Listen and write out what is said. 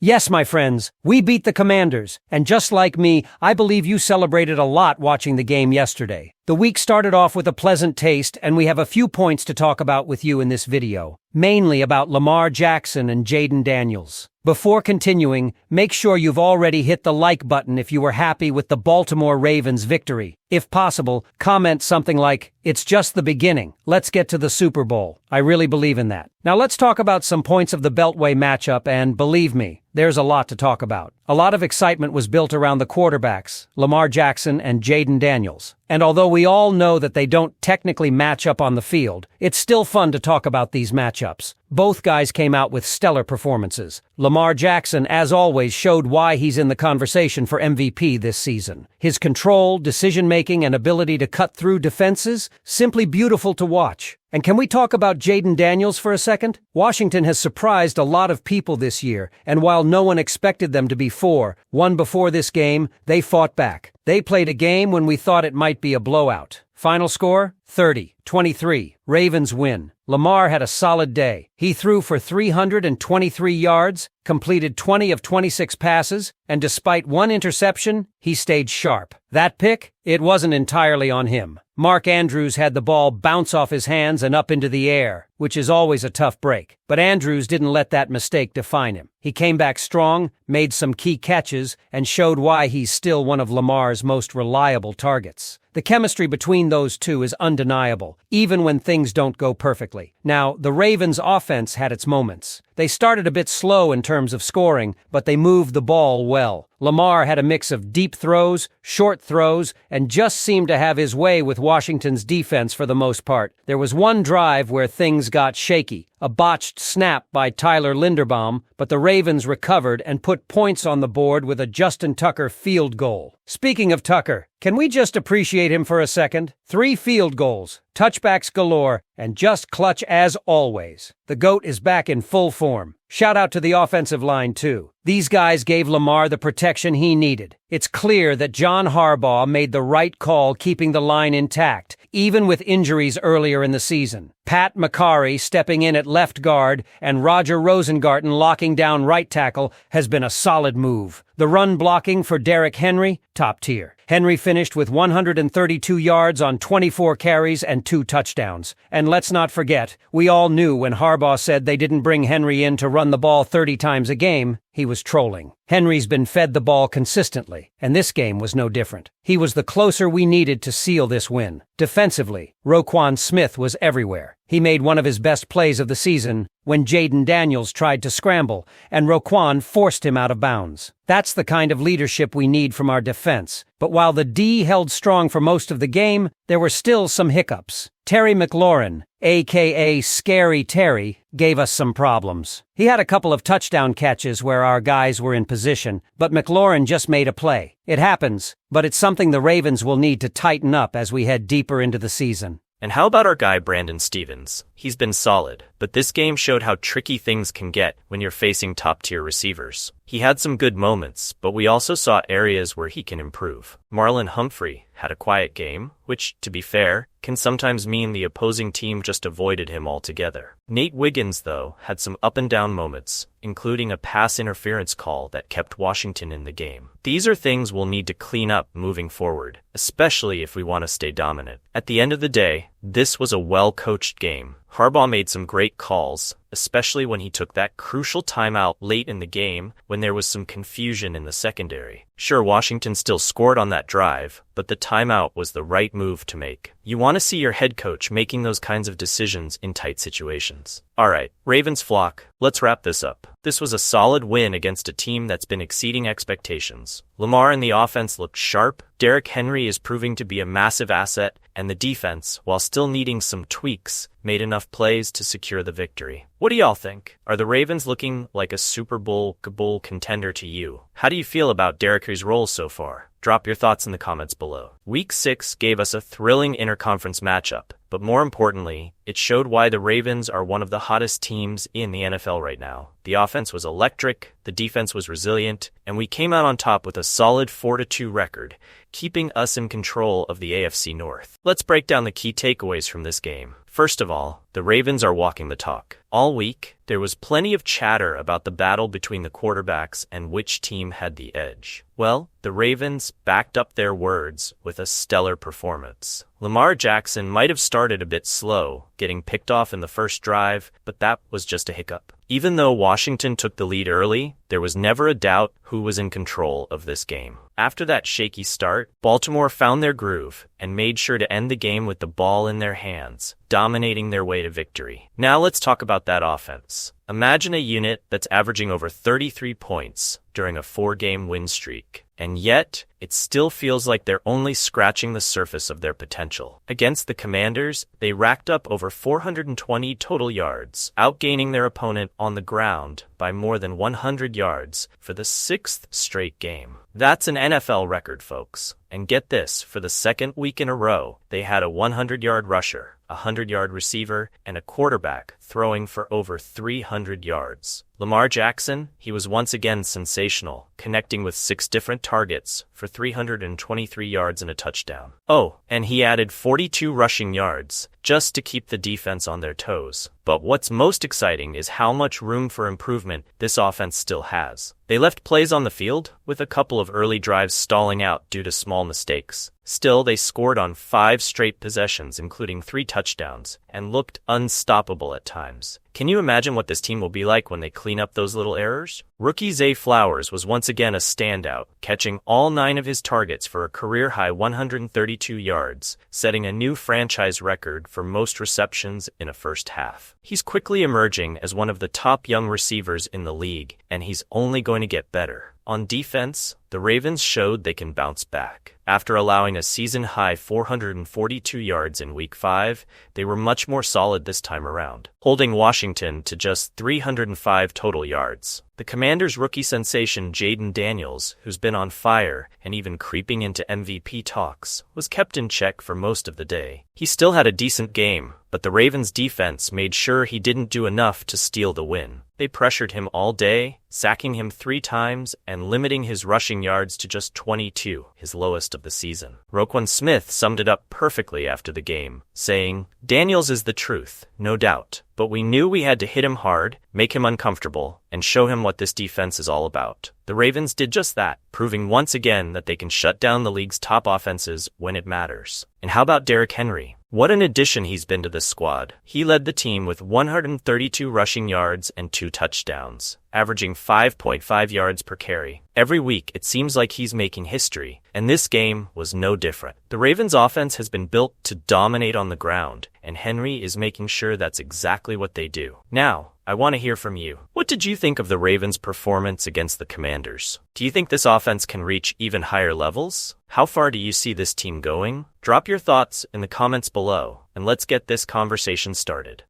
Yes, my friends, we beat the Commanders, and just like me, I believe you celebrated a lot watching the game yesterday. The week started off with a pleasant taste, and we have a few points to talk about with you in this video, mainly about Lamar Jackson and Jayden Daniels. Before continuing, make sure you've already hit the like button if you were happy with the Baltimore Ravens' victory. If possible, comment something like, "It's just the beginning. Let's get to the Super Bowl." I really believe in that. Now let's talk about some points of the Beltway matchup, and believe me, there's a lot to talk about. A lot of excitement was built around the quarterbacks, Lamar Jackson and Jayden Daniels. And although we all know that they don't technically match up on the field, it's still fun to talk about these matchups. Both guys came out with stellar performances. Lamar Jackson, as always, showed why he's in the conversation for MVP this season. His control, decision-making, and ability to cut through defenses, simply beautiful to watch. And can we talk about Jayden Daniels for a second? Washington has surprised a lot of people this year, and while no one expected them to be 4-1 before this game, they fought back. They played a game when we thought it might be a blowout. Final score? 30-23. Ravens win. Lamar had a solid day. He threw for 323 yards, completed 20 of 26 passes, and despite one interception, he stayed sharp. That pick? It wasn't entirely on him. Mark Andrews had the ball bounce off his hands and up into the air, which is always a tough break. But Andrews didn't let that mistake define him. He came back strong, made some key catches, and showed why he's still one of Lamar's most reliable targets. The chemistry between those two is undeniable, even when things don't go perfectly. Now, the Ravens' offense had its moments. They started a bit slow in terms of scoring, but they moved the ball well. Lamar had a mix of deep throws, short throws, and just seemed to have his way with Washington's defense for the most part. There was one drive where things got shaky, a botched snap by Tyler Linderbaum, but the Ravens recovered and put points on the board with a Justin Tucker field goal. Speaking of Tucker, can we just appreciate him for a second? 3 field goals, touchbacks galore, and just clutch as always. The GOAT is back in full form. Shout out to the offensive line, too. These guys gave Lamar the protection he needed. It's clear that John Harbaugh made the right call keeping the line intact, even with injuries earlier in the season. Pat McCarry stepping in at left guard and Roger Rosengarten locking down right tackle has been a solid move. The run blocking for Derrick Henry, top tier. Henry finished with 132 yards on 24 carries and 2 touchdowns. And let's not forget, we all knew when Harbaugh said they didn't bring Henry in to run the ball 30 times a game, he was trolling. Henry's been fed the ball consistently, and this game was no different. He was the closer we needed to seal this win. Defensively, Roquan Smith was everywhere. He made one of his best plays of the season when Jayden Daniels tried to scramble, and Roquan forced him out of bounds. That's the kind of leadership we need from our defense. But while the D held strong for most of the game, there were still some hiccups. Terry McLaurin, a.k.a. Scary Terry, gave us some problems. He had a couple of touchdown catches where our guys were in position, but McLaurin just made a play. It happens, but it's something the Ravens will need to tighten up as we head deeper into the season. And how about our guy Brandon Stevens? He's been solid, but this game showed how tricky things can get when you're facing top-tier receivers. He had some good moments, but we also saw areas where he can improve. Marlon Humphrey had a quiet game, which, to be fair, can sometimes mean the opposing team just avoided him altogether. Nate Wiggins, though, had some up-and-down moments, including a pass interference call that kept Washington in the game. These are things we'll need to clean up moving forward, especially if we want to stay dominant. At the end of the day, this was a well-coached game. Harbaugh made some great calls, especially when he took that crucial timeout late in the game when there was some confusion in the secondary. Sure, Washington still scored on that drive, but the timeout was the right move to make. You want to see your head coach making those kinds of decisions in tight situations. Alright, Ravens flock, let's wrap this up. This was a solid win against a team that's been exceeding expectations. Lamar and the offense looked sharp, Derrick Henry is proving to be a massive asset, and the defense, while still needing some tweaks, made enough plays to secure the victory. What do y'all think? Are the Ravens looking like a Super Bowl contender to you? How do you feel about Derrick Henry's role so far? Drop your thoughts in the comments below. Week 6 gave us a thrilling interconference matchup, but more importantly, it showed why the Ravens are one of the hottest teams in the NFL right now. The offense was electric, the defense was resilient, and we came out on top with a solid 4-2 record, keeping us in control of the AFC North. Let's break down the key takeaways from this game. First of all, the Ravens are walking the talk. All week, there was plenty of chatter about the battle between the quarterbacks and which team had the edge. Well, the Ravens backed up their words with a stellar performance. Lamar Jackson might have started a bit slow, getting picked off in the first drive, but that was just a hiccup. Even though Washington took the lead early, there was never a doubt who was in control of this game. After that shaky start, Baltimore found their groove and made sure to end the game with the ball in their hands, dominating their way to victory. Now let's talk about that offense. Imagine a unit that's averaging over 33 points during a 4-game win streak, and yet it still feels like they're only scratching the surface of their potential. Against the Commanders, they racked up over 420 total yards, outgaining their opponent on the ground by more than 100 yards for the 6th straight game. That's an NFL record, folks. And get this, for the second week in a row, they had a 100-yard rusher, a 100-yard receiver, and a quarterback throwing for over 300 yards. Lamar Jackson, he was once again sensational, connecting with 6 different targets for 323 yards and a touchdown. Oh, and he added 42 rushing yards, just to keep the defense on their toes. But what's most exciting is how much room for improvement this offense still has. They left plays on the field, with a couple of early drives stalling out due to small mistakes. Still, they scored on 5 straight possessions, including 3 touchdowns, and looked unstoppable at times. Can you imagine what this team will be like when they clean up those little errors? Rookie Zay Flowers was once again a standout, catching all 9 of his targets for a career-high 132 yards, setting a new franchise record for most receptions in a first half. He's quickly emerging as one of the top young receivers in the league, and he's only going to get better. On defense, the Ravens showed they can bounce back. After allowing a season-high 442 yards in Week 5, they were much more solid this time around, holding Washington to just 305 total yards. The Commanders' rookie sensation Jaden Daniels, who's been on fire and even creeping into MVP talks, was kept in check for most of the day. He still had a decent game, but the Ravens' defense made sure he didn't do enough to steal the win. They pressured him all day, sacking him 3 times and limiting his rushing yards to just 22, his lowest of the season. Roquan Smith summed it up perfectly after the game, saying, "Daniels is the truth, no doubt. But we knew we had to hit him hard, make him uncomfortable, and show him what this defense is all about." The Ravens did just that, proving once again that they can shut down the league's top offenses when it matters. And how about Derrick Henry? What an addition he's been to this squad. He led the team with 132 rushing yards and 2 touchdowns, averaging 5.5 yards per carry. Every week, it seems like he's making history, and this game was no different. The Ravens' offense has been built to dominate on the ground, and Henry is making sure that's exactly what they do. Now, I want to hear from you. What did you think of the Ravens' performance against the Commanders? Do you think this offense can reach even higher levels? How far do you see this team going? Drop your thoughts in the comments below, and let's get this conversation started.